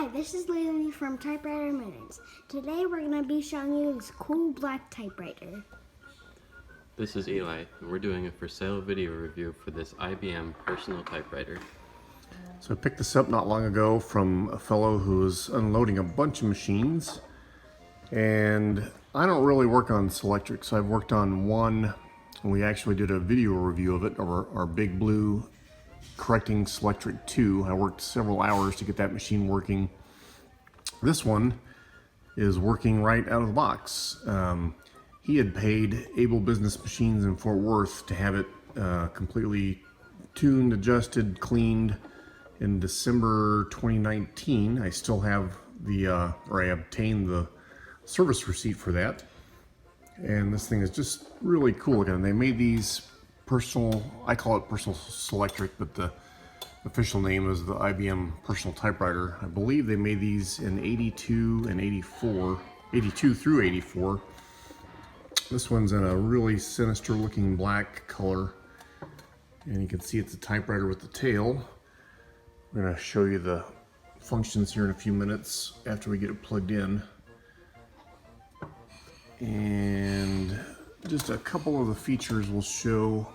Hi, this is Lily from Typewriter Minutes. Today we're going to be showing you this cool black typewriter. This is Eli, and we're doing a for sale video review for this IBM Personal typewriter. So I picked this up not long ago from a fellow who was unloading a bunch of machines, and I don't really work on Selectric, so I've worked on one, and we actually did a video review of it, our Big Blue correcting Selectric 2. I worked several hours to get that machine working. This one is working right out of the box. He had paid Able Business Machines in Fort Worth to have it completely tuned, adjusted, cleaned in December 2019. I still have I obtained the service receipt for that. And this thing is just really cool. Again, they made these Personal, I call it Personal Selectric, but the official name is the IBM Personal typewriter. I believe they made these in 82 and 84, 82 through 84. This one's in a really sinister looking black color, and you can see it's a typewriter with the tail. I'm going to show you the functions here in a few minutes after we get it plugged in. And just a couple of the features we'll show,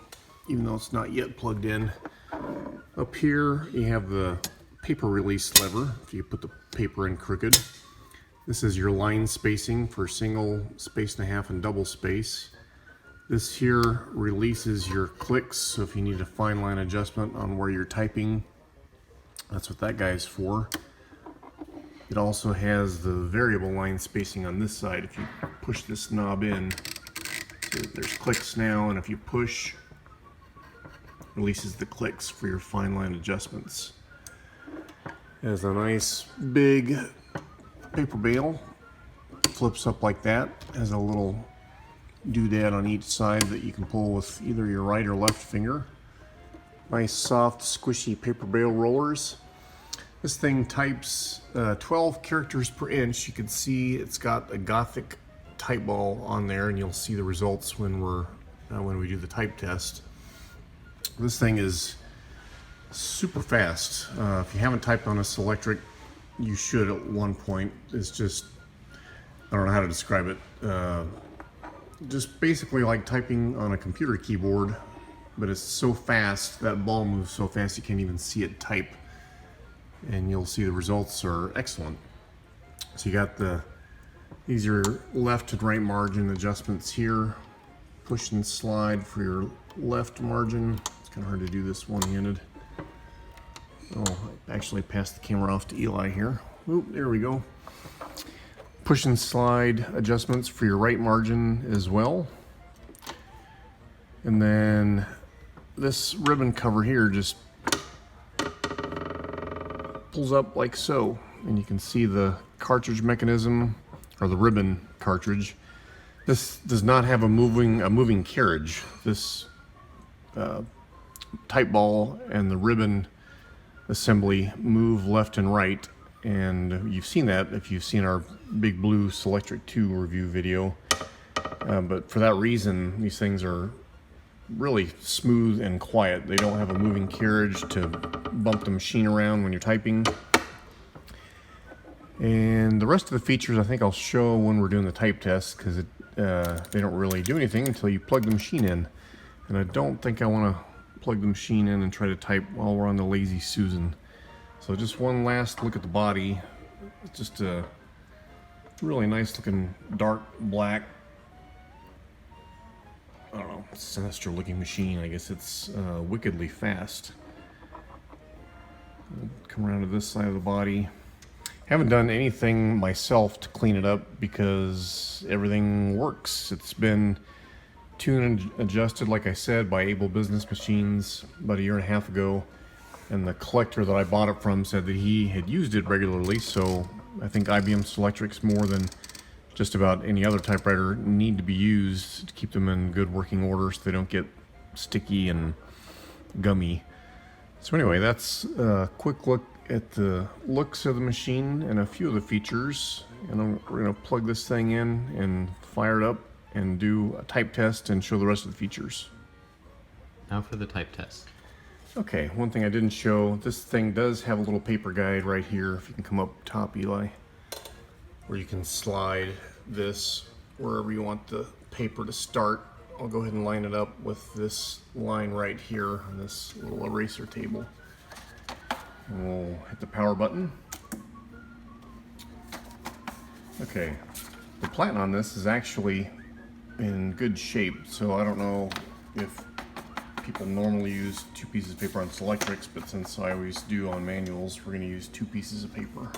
even though it's not yet plugged in. Up here you have the paper release lever, if you put the paper in crooked. This is your line spacing for single, space and a half, and double space. This here releases your clicks, so if you need a fine line adjustment on where you're typing, that's what that guy is for. It also has the variable line spacing on this side. If you push this knob in, so there's clicks now, and if you push, releases the clicks for your fine line adjustments. It has a nice big paper bail, flips up like that, has a little doodad on each side that you can pull with either your right or left finger. Nice soft squishy paper bail rollers. This thing types 12 characters per inch. You can see it's got a Gothic type ball on there, and you'll see the results when we do the type test. This thing is super fast. If you haven't typed on a Selectric, you should at one point. It's just, I don't know how to describe it. Just basically like typing on a computer keyboard, but it's so fast, that ball moves so fast you can't even see it type. And you'll see the results are excellent. So you got these are left and right margin adjustments here. Push and slide for your left margin. It's kind of hard to do this one-handed. Oh, I actually passed the camera off to Eli here. Oop, there we go. Push and slide adjustments for your right margin as well. And then this ribbon cover here just pulls up like so, and you can see the cartridge mechanism, or the ribbon cartridge. This does not have a moving carriage. This type ball and the ribbon assembly move left and right, and you've seen that if you've seen our Big Blue Selectric 2 review video. But for that reason, these things are really smooth and quiet. They don't have a moving carriage to bump the machine around when you're typing. And the rest of the features I think I'll show when we're doing the type test, because they don't really do anything until you plug the machine in. And I don't think I want to plug the machine in and try to type while we're on the Lazy Susan. So just one last look at the body. It's just a really nice looking dark black, I don't know, sinister looking machine. I guess it's wickedly fast. Come around to this side of the body. Haven't done anything myself to clean it up because everything works. It's been tuned and adjusted, like I said, by Able Business Machines about a year and a half ago, and the collector that I bought it from said that he had used it regularly, so I think IBM Selectrics, more than just about any other typewriter, need to be used to keep them in good working order so they don't get sticky and gummy. So anyway, that's a quick look at the looks of the machine and a few of the features, and we're going to plug this thing in and fire it up and do a type test and show the rest of the features. Now for the type test. Okay, one thing I didn't show, this thing does have a little paper guide right here, if you can come up top, Eli, where you can slide this wherever you want the paper to start. I'll go ahead and line it up with this line right here on this little eraser table. And we'll hit the power button. Okay, the platen on this is actually in good shape, so I don't know if people normally use 2 pieces of paper on Selectrics, but since I always do on manuals, we're going to use 2 pieces of paper.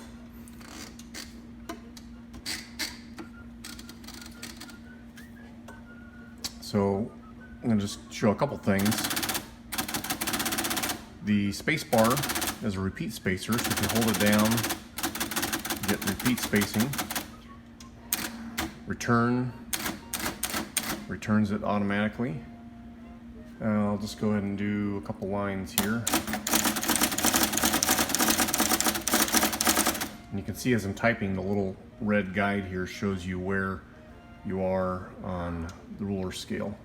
So I'm going to just show a couple things. The space bar is a repeat spacer, so if you hold it down, you get repeat spacing. Returns it automatically. I'll just go ahead and do a couple lines here. And you can see as I'm typing, the little red guide here shows you where you are on the ruler scale.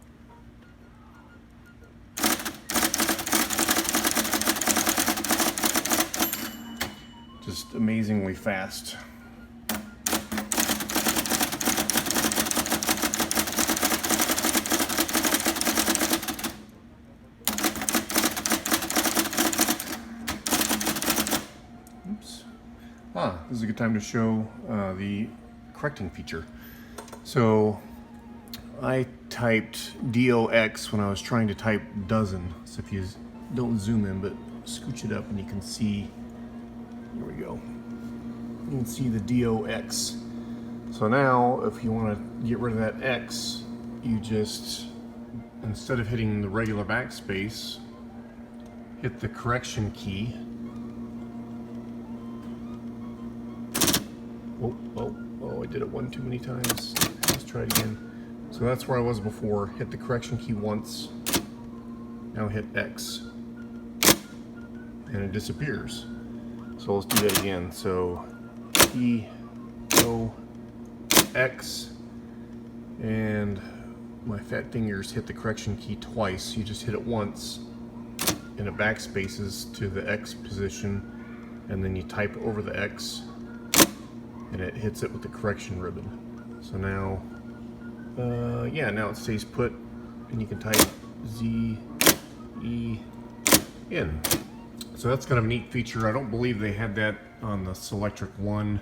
Just amazingly fast. This is a good time to show the correcting feature. So I typed DOX when I was trying to type dozen. So if you don't zoom in, but scooch it up and you can see, here we go. You can see the DOX. So now if you want to get rid of that X, you just, instead of hitting the regular backspace, hit the correction key. Oh, I did it one too many times. Let's try it again. So that's where I was before. Hit the correction key once. Now hit X. And it disappears. So let's do that again. So E, O, X. And my fat fingers hit the correction key twice. You just hit it once. And it backspaces to the X position. And then you type over the X. And it hits it with the correction ribbon. So now, now it stays put, and you can type Z, E, N. So that's kind of a neat feature. I don't believe they had that on the Selectric 1.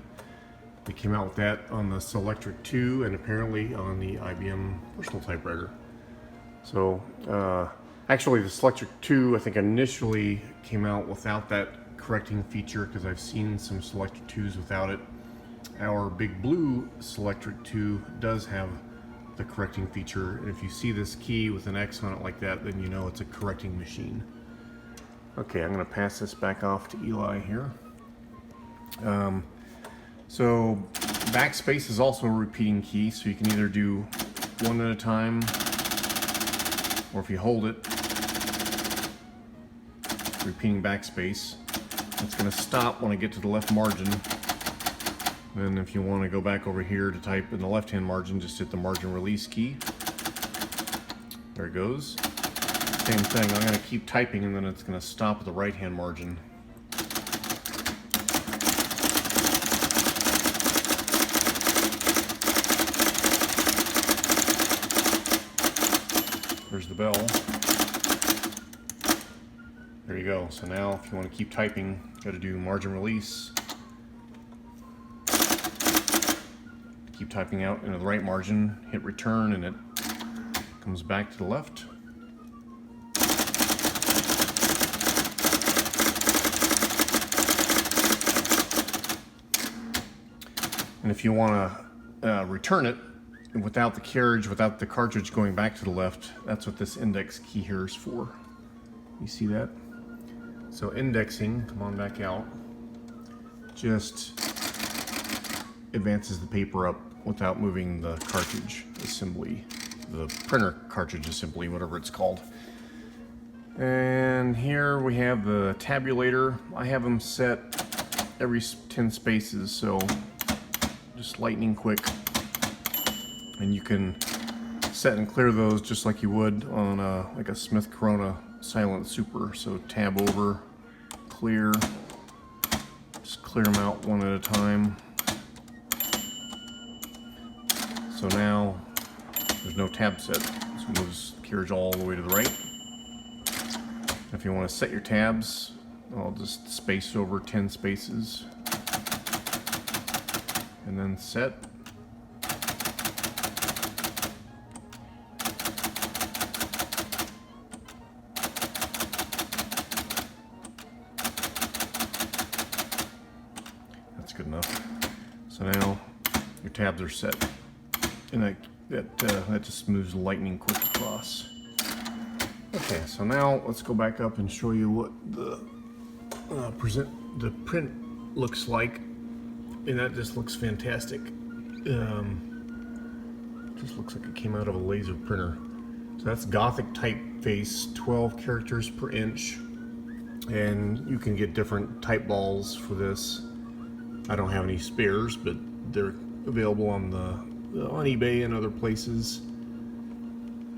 They came out with that on the Selectric 2, and apparently on the IBM Personal typewriter. So, actually the Selectric 2, I think initially came out without that correcting feature, because I've seen some Selectric 2s without it. Our big blue Selectric 2 does have the correcting feature, and if you see this key with an X on it like that, then you know it's a correcting machine. Okay, I'm going to pass this back off to Eli here. So backspace is also a repeating key, so you can either do one at a time, or if you hold it, repeating backspace, it's going to stop when I get to the left margin. Then if you want to go back over here to type in the left-hand margin, just hit the margin release key. There it goes. Same thing, I'm going to keep typing and then it's going to stop at the right-hand margin. There's the bell. There you go. So now if you want to keep typing, you got to do margin release. Keep typing out into the right margin, hit return, and it comes back to the left. And if you want to return it without the carriage, without the cartridge going back to the left, that's what this index key here is for. You see that? So indexing, come on back out, just advances the paper up without moving the cartridge assembly, the printer cartridge assembly, whatever it's called. And here we have the tabulator. I have them set every 10 spaces, so just lightning quick. And you can set and clear those just like you would on like a Smith Corona Silent Super. So tab over, clear, just clear them out one at a time. So now there's no tab set, so it moves carriage all the way to the right. If you want to set your tabs, I'll just space over 10 spaces and then set. That's good enough. So now your tabs are set, and that just moves lightning quick across. Okay, so now let's go back up and show you what the print looks like, and that just looks fantastic. Just looks like it came out of a laser printer. So that's Gothic typeface, 12 characters per inch, and you can get different type balls for this. I don't have any spares, but they're available on eBay and other places.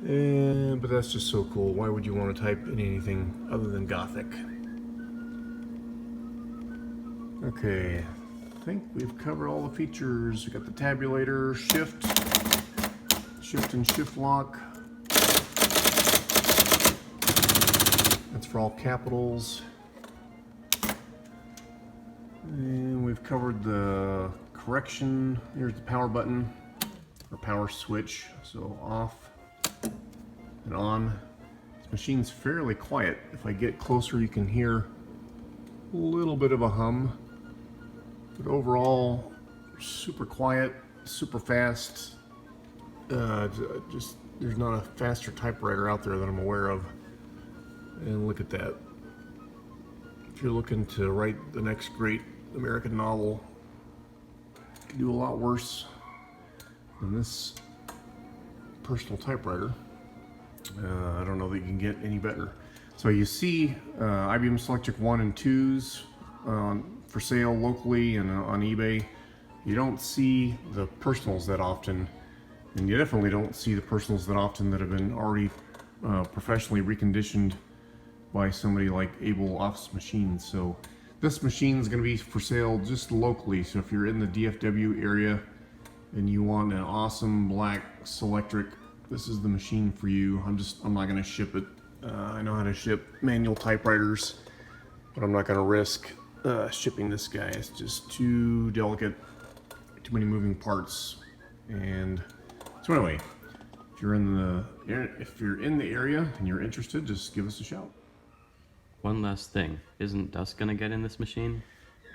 But that's just so cool. Why would you want to type in anything other than Gothic? Okay, I think we've covered all the features. We got the tabulator, shift and shift lock. That's for all capitals. And we've covered the correction. Here's the power button, or power switch. So off and on. This machine's fairly quiet. If I get closer, you can hear a little bit of a hum. But overall, super quiet, super fast. Just there's not a faster typewriter out there that I'm aware of. And look at that. If you're looking to write the next great American novel, you can do a lot worse than this personal typewriter. I don't know that you can get any better. So you see IBM Selectric 1 and 2s for sale locally and on eBay. You don't see the personals that often, and you definitely don't see the personals that often that have been already professionally reconditioned by somebody like Able Office Machines. So this machine is going to be for sale just locally. So if you're in the DFW area and you want an awesome black Selectric, this is the machine for you. I'm not going to ship it. I know how to ship manual typewriters, but I'm not going to risk shipping this guy. It's just too delicate, too many moving parts. And so anyway, if you're in the area and you're interested, just give us a shout. One last thing, isn't dust gonna get in this machine?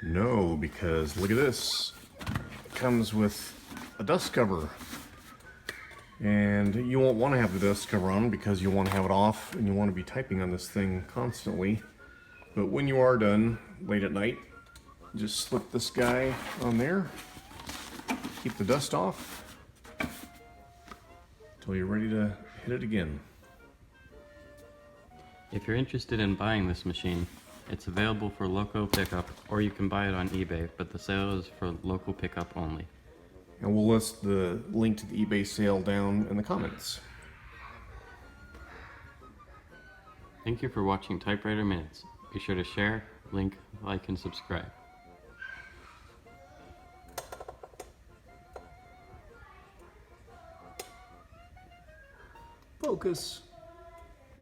No, because look at this. It comes with a dust cover. And you won't want to have the dust cover on because you want to have it off and you want to be typing on this thing constantly. But when you are done late at night, just slip this guy on there, keep the dust off until you're ready to hit it again. If you're interested in buying this machine, it's available for local pickup, or you can buy it on eBay, but the sale is for local pickup only. And we'll list the link to the eBay sale down in the comments. Thank you for watching Typewriter Minutes. Be sure to share, link, like, and subscribe. Focus.